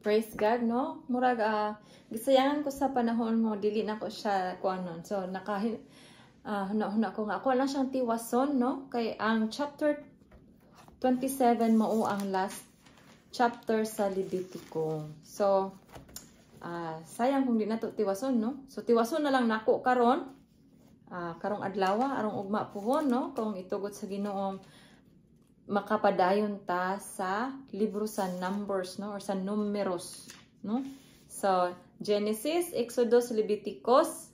Praise God, no? Murag, gisayangan ko sa panahon mo, dili na ko siya kuanon. So, huna ko nga. Ako lang siyang tiwason, no? Kay ang chapter 27 mao ang last chapter sa Levitico. So, sayang kung di na to tiwason, no? So, tiwason na lang nako karon. Karong adlaw, arong ugma puhon, no? Kung itugot sa Ginoong makapadayon ta sa libro sa Numbers, no, or sa Numeros, no. So Genesis, Exodus, Leviticus,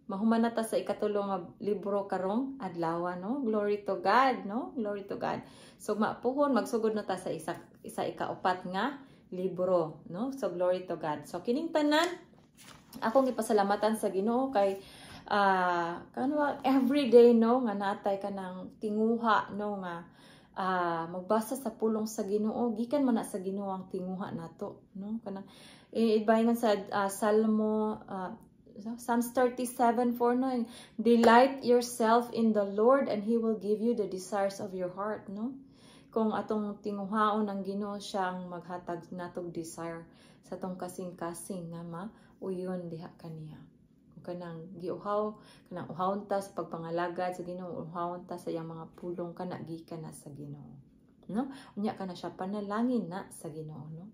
mahuman na ta sa ikatulo nga libro karong adlaw, no. Glory to God, no, glory to God. So mapuhon magsugod na ta sa isa ikaupat nga libro, no. So glory to God. So kining tanan akong ipasalamatan sa Ginoo kay everyday, no, nga natay ka ng tinguha, no, nga magbasa sa pulong sa Ginoo, gikan man na sa Ginoo ang tinguha nato, no, kanang ibayngan sa Psalms 37:4, no, delight yourself in the Lord and He will give you the desires of your heart, no. Kung atong tinguhaon ang Ginoo siya ang maghatag natog desire sa atong kasing-kasing nga mauyon diha kaniya. Kanang giuhaw, kanang uhawon ta sa pagpangalagad sa Ginoo, uhawon ta sa iyang mga pulong kana gikan na sa Ginoo, no. Unya kana siya panalangin na sa Ginoo, no.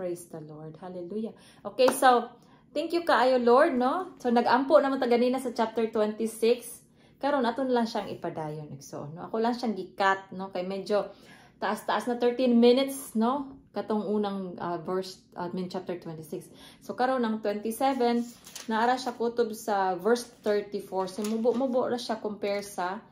Praise the Lord, hallelujah. Okay, so thank you kaayo Lord, no. So nag-ampo naman ta ganina sa chapter 26, karon aton lang siyang ipadayon igsoon, no. Ako lang siyang gikat, no, kay medyo taas-taas na 13 minutes, no, katong unang verse chapter 26. So karon ng 27 naara siya kutob sa verse 34. So mubo ra siya compare sa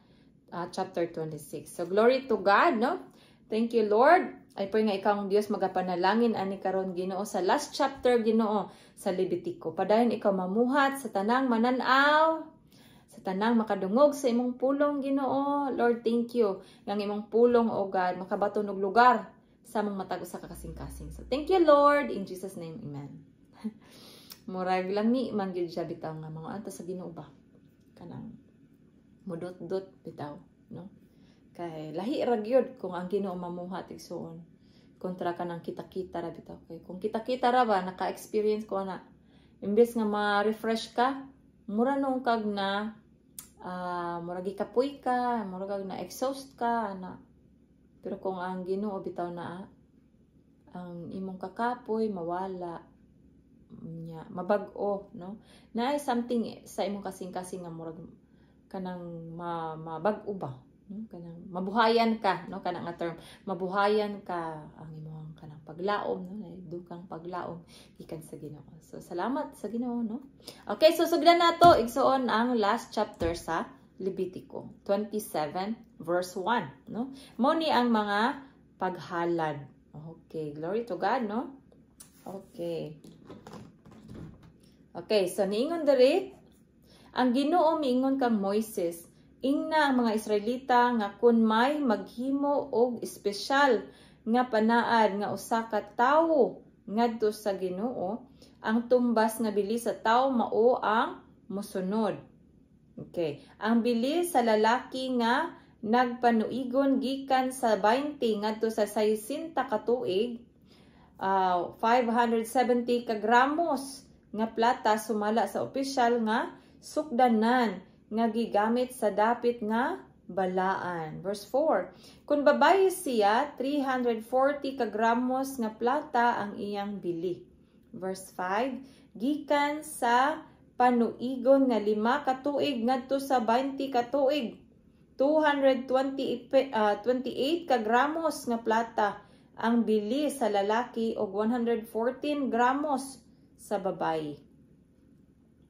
chapter 26. So glory to God, no. Thank you Lord. I pray nga ikaw ang Dios magapanalangin ani karon Ginoo sa last chapter Ginoo sa Levitico. Padayon ikaw mamuhat sa tanang mananaw, sa tanang makadungog sa imong pulong Ginoo. Lord, thank you ng imong pulong, o God, makabaton og lugar sa among matag usa ka kasing-kasing. So thank you Lord, in Jesus name, amen. Murag lami man gyud siya bitaw nga mga anta sa Ginoo ba, kanang mudot-dot bitaw, no. Kay lahi ra gyud kung ang Ginoo mamuhat igsoon kontra kanang kita-kita ra bitaw. Kay kung kita-kita ra ba naka-experience ko na imbes nga ma-refresh ka, mura nung kag na mura gikapoy ka, mura kag na exhaust ka na. Pero kung ang Ginoo bitaw na ang imong kakapoy mawala nya, mabag-o, no. Naay something sa imong kasing-kasing nga murag kanang mabag-o ba, no? Kanang mabuhayan ka, no, kanang nga term, mabuhayan ka ang imong kanang paglaom, no, dukang paglaom gikan sa Ginoo. So salamat sa Ginoo, no. Okay, so sugdan nato igsuon ang last chapter sa Levitico 27 verse 1, no. Mao ni ang mga paghalad. Okay, glory to God, no. Okay. Okay, so niingon diri, ang Ginoo miingon kang Moises, ingna ang mga Israelita nga kun may maghimo og espesyal nga panaad nga usa ka tawo ngadto sa Ginoo, ang tumbas nga bili sa tawo mao ang mosunod. Okay, ang bili sa lalaki nga nagpanuigon gikan sa 20 ngadto sa 60 ka tuig, 570 ka gramos nga plata sumala sa opisyal nga sukdanan nga gigamit sa dapit nga balaan. Verse 4, kung babae siya, 340 ka gramos nga plata ang iyang bili. Verse 5, gikan sa panuigon nga 5 ka tuig ngadto sa 20 ka tuig, 228 ka gramos nga plata ang bili sa lalaki o 114 gramos sa babae.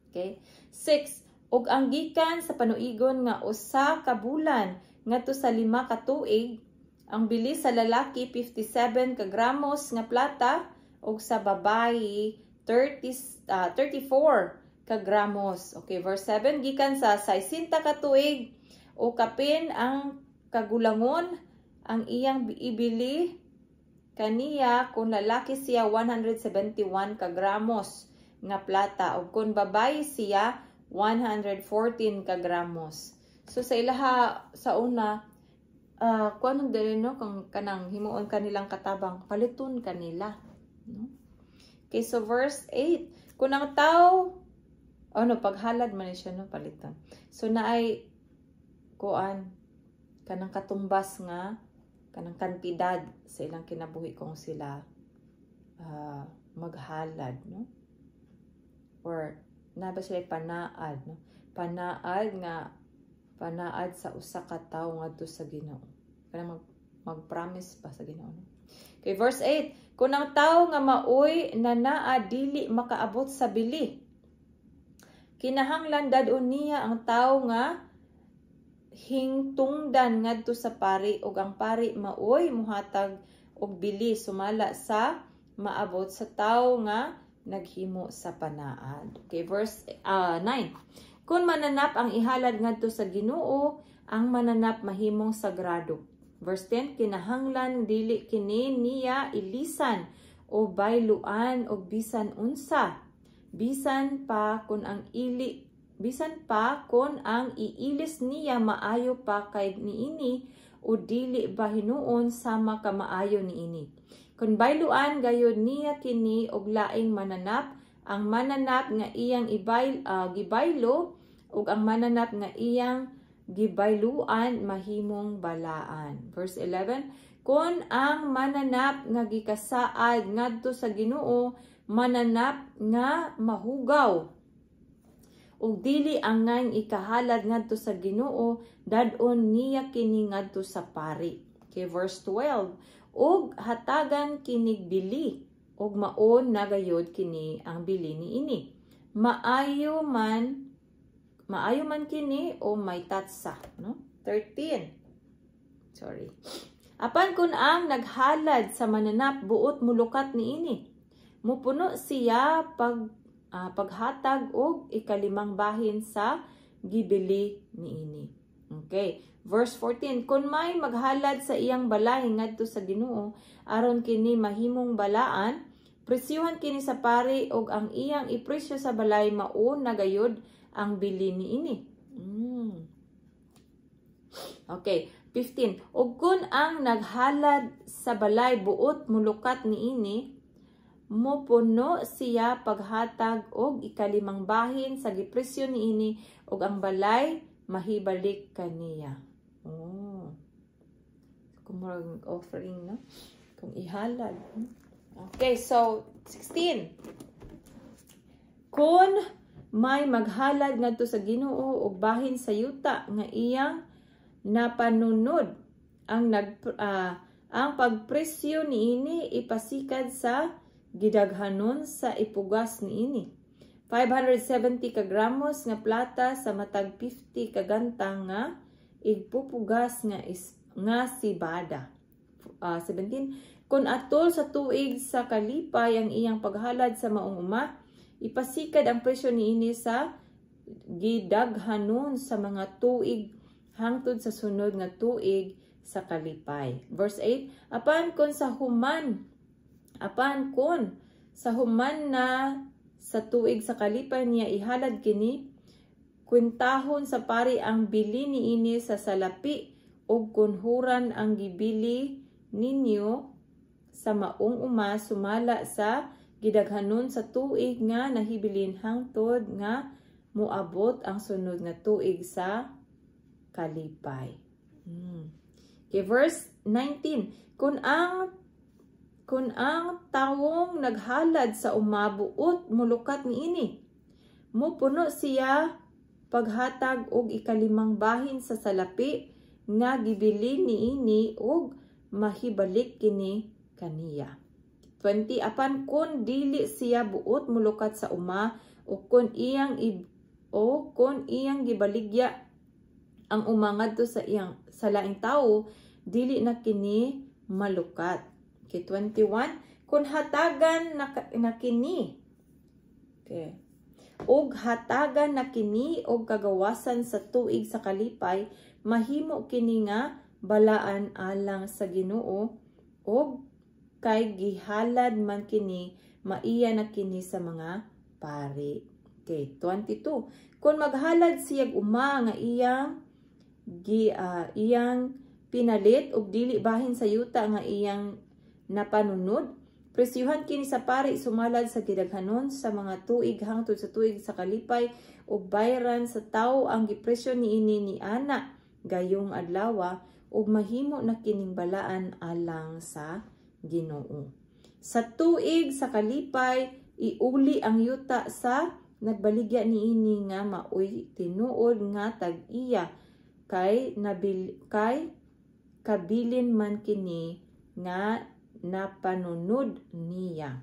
Okay? 6. Og ang gikan sa panuigon nga usa ka bulan ngadto sa 5 ka tuig, ang bili sa lalaki 57 ka gramos nga plata ug sa babae 34 ka gramos. Okay, verse 7, gikan sa 60 ka tuig o kapin ang kagulangon, ang iyang ibili kaniya kung lalaki siya 171 ka gramos nga plata ug kung babae siya 114 ka gramos. So sa ilaha sa una kuanong dili, no, kung kanang himuon kanilang katabang paliton kanila, No? Okay, so verse 8. Kung ang tao, paghalad man siya, no, palitan. So, naay, kanang katumbas nga, kanang kantidad sa ilang kinabuhi kung sila maghalad, no? Or, naba sila panaad, no? Panaad sa usa ka tawo ngadto sa Ginoo. Kanang mag-promise pa sa Ginoo, no? Okay, verse 8. Kung ang tao nga maoy na naa dili makaabot sa bili, kinahanglan dadon niya ang tao nga hingtungdan ngadto sa pari ug ang pari maoy muhatag og bili sumala sa maabot sa tao nga naghimo sa panaad. Okay, verse 9. Kung mananap ang ihalad ngadto sa Ginoo, ang mananap mahimong sagrado. Verse 10, kinahanglan dili kini niya ilisan o bayluan o bisan unsa. Bisan pa kung ang iilis niya maayo pa kay niini o dili ba hinuon sama ka maayo niini. Kung bayluan gayud niya kini og laing mananap, ang mananap nga iyang gibaylo ug ang mananap nga iyang gibayluan mahimong balaan. Verse 11, kung ang mananap nga gikasaad ngadto sa Ginoo, mananap nga mahugaw ug dili angay ikahalad ngadto sa Ginoo, dadon niya kini ngadto sa pari. Okay, verse 12, ug hatagan kinig bili ug maon nagayod kini ang bili niini. Maayo man kini o may tatsa, no? 13. Sorry. Apan kun ang naghalad sa mananap buot mulukat niini, mupuno siya paghatag og ikalimang bahin sa gibili niini. Okay. Verse 14. Kun may maghalad sa iyang balay ngadto sa Ginoo aron kini mahimong balaan, presyuhan kini sa pari og ang iyang ipresyo sa balay mao nagayod ang bili niini. Okay, 15. Ug kun ang naghalad sa balay buot mulukat niini, mupuno siya paghatag og ikalimang bahin sa gipresyo niini ug ang balay mahibalik kaniya. Kumurag offering, no? Kung ihalad. Okay, so 16. Kung may maghalad ngadto sa Ginoo og bahin sa yuta nga iyang napanunod, ang pagpresyo niini ipasikad sa gidaghanon sa ipugas niini. 570 ka gramos nga plata sa matag 50 ka gantang nga igpupugas nga sibada. 17. Kung atol sa tuig sa kalipay ang iyang paghalad sa maong uma, ipasikad ang presyo niini sa gidaghanon sa mga tuig hangtod sa sunod nga tuig sa kalipay. Verse 8. Apan kun sa human na sa tuig sa kalipay niya ihalad kini, kwintahon sa pari ang bili niini sa salapi ug kunhuran ang gibili ninyo sa maong uma sumala sa gidaghanon sa tuig nga nahibilin hangtod nga moabot ang sunod nga tuig sa kalipay. Okay, verse 19. Kung ang tawong naghalad sa umabuot mulukat niini, mupuno siya paghatag og ikalimang bahin sa salapi nga gibili niini ug mahibalik kini kaniya. 20. Apan kun dili siya buot mulukat sa uma o kun iyang gibaligya ang uma ngadto sa laing tawo, dili na kini malukat. Okay, 21. Kun hatagan na kini. Okay. Og hatagan na kini og kagawasan sa tuig sa kalipay, mahimo kini nga balaan alang sa Ginoo og kay gihalad man kini, maiya na kini sa mga pari. Okay, 22. Kung maghalad siyag uma nga iyang pinalit og dili bahin sa yuta nga iyang napanunod, Presyuhan kini sa pari sumalad sa gidaghanon sa mga tuig hangtod sa tuig sa kalipay ug bayran sa tawo ang gipresyo niini ni ana gayong adlaw ug mahimo na kining balaan alang sa Ginoo. Sa tuig sa kalipay iuli ang yuta sa nagbaligya niini nga maoy tinuod nga tag-iya kay kabilin man kini nga napanunod niya.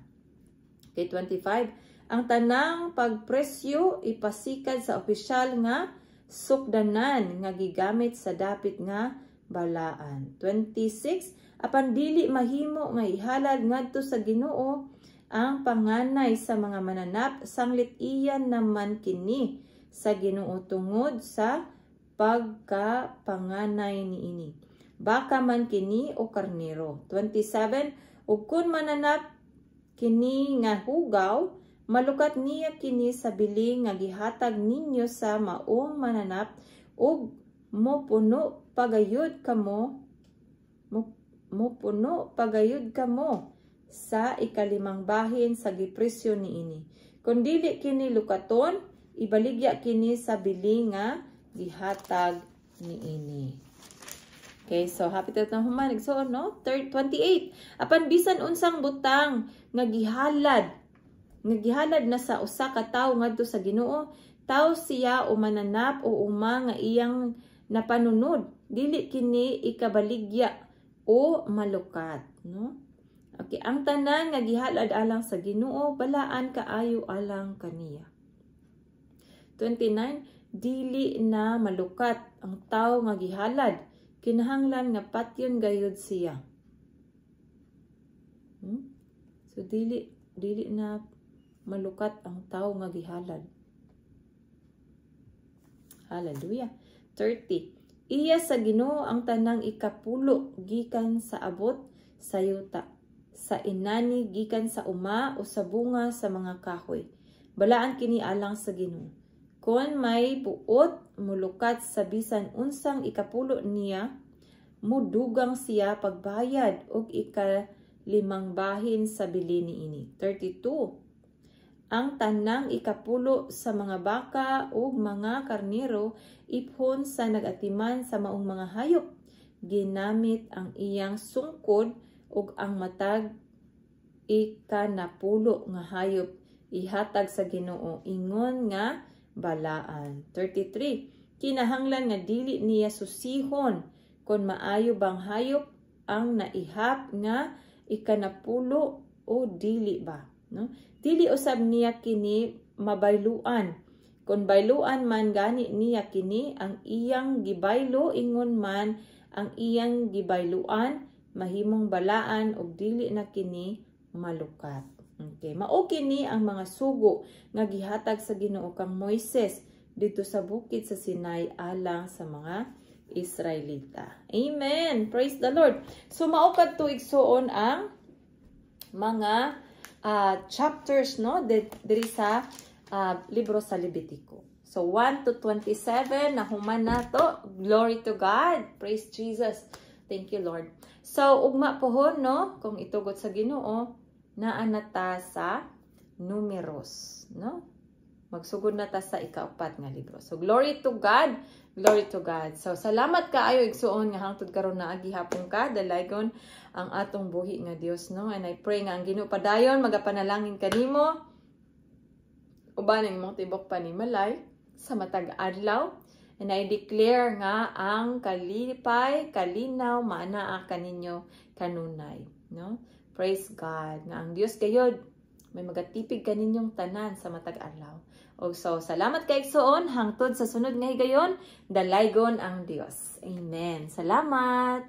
Okay, 25. Ang tanang pagpresyo ipasikad sa opisyal nga sukdanan nga gigamit sa dapit nga balaan. 26. Apan dili mahimo nga ihalad ngadto sa Ginoo ang panganay sa mga mananap, sanglit iyan naman kini sa Ginoo tungod sa pagkapanganay niini. Baka man kini o karnero. 27. Ug kun mananap kini nga hugaw, malukat niya kini sa bili nga gihatag ninyo sa maong mananap ug mopuno pagayud kamo sa ikalimang bahin sa gipresyo niini. Kung dili kini lukaton, ibaligya kini sa bili nga gihatag niini. Okay, so happy to na human. So, no? 28. Apan bisan unsang butang nga gihalad na sa usa ka tawo ngadto sa Ginoo, tawo siya o mananap o uma nga iyang napanunod, dili kini ikabaligya o malukat, no? Okay, ang tanan nga gihalad alang sa Ginoo, balaan kaayo alang kaniya. 29. Dili na malukat ang tawo nga gihalad, kinahanglan nga patyon gayud siya. So dili na malukat ang tawo nga gihalad. Hallelujah. 30. Iya sa Ginoo ang tanang ikapulo gikan sa abot sa yuta, sa inani gikan sa uma o sa bunga sa mga kahoy. Balaan kini alang sa Ginoo. Kon may buot mulukat sa bisan unsang ikapulo niya, mudugang siya pagbayad og ikalimang bahin sa bili niini. 32. Ang tanang ikapulo sa mga baka ug mga karnero iphon sa nagatiman sa maong mga hayop, ginamit ang iyang sungkod ug ang matag ikanapulo nga hayop ihatag sa Ginoo ingon nga balaan. 33. Kinahanglan nga dili niya susihon kung maayo bang hayop ang naihap nga ikanapulo o dili ba, no? Dili usab niya kini mabayluan. Kung bayluan man gani niya kini ang iyang gibaylo, ingon man ang iyang gibayluan, mahimong balaan og dili na kini malukat. Okay, mao kini ang mga sugo nga gihatag sa Ginoo kang Moises dito sa bukid sa Sinai alang sa mga Israelita. Amen. Praise the Lord. So mao kadto igsuon ang mga chapters, no, diri sa libro sa Levitico. So 1 to 27 nahuman nato. Glory to God. Praise Jesus. Thank you, Lord. So ugma pohon, no, kung itugot sa Ginoo, naanata sa Numeros, no? Magsugod na ta sa ikaapat nga libro. So glory to God, glory to God. So salamat kaayo igsuon nga hangtod karon naa gihapon ka dalaygon ang atong buhi nga Dios, no? And I pray nga ang Ginoo padayon magapanalangin kanimo uban ang imong tibok panimalay sa matag adlaw. And I declare nga ang kalipay, kalinaw maanaa kaninyo kanunay, no? Praise God. Nga ang Dios gayod may magatipig kaninyong tanan sa matag adlaw. O so, salamat kay igsuon hangtod sa sunod nga higayon, dalaygon ang Dios. Amen. Salamat.